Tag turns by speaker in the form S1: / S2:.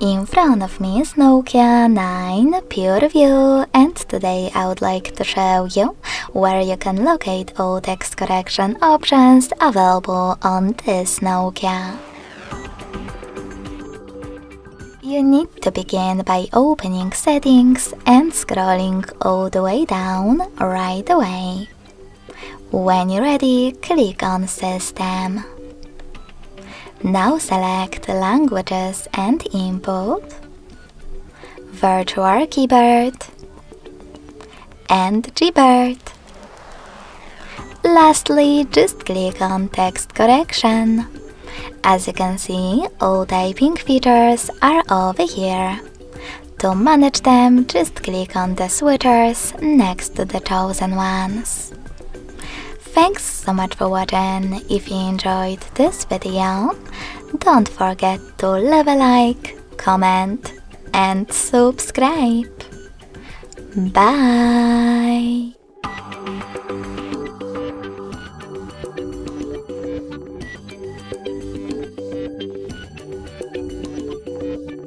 S1: In front of me is Nokia 9 PureView, and today I would like to show you where you can locate all text correction options available on this Nokia. You need to begin by opening Settings and scrolling all the way down right away. When you're ready, click on System. Now select Languages and Input, Virtual Keyboard, and Gboard. Lastly, just click on Text Correction. As you can see, all typing features are over here. To manage them, just click on the switchers next to the chosen ones. Thanks so much for watching. If you enjoyed this video, don't forget to leave a like, comment and subscribe. Bye!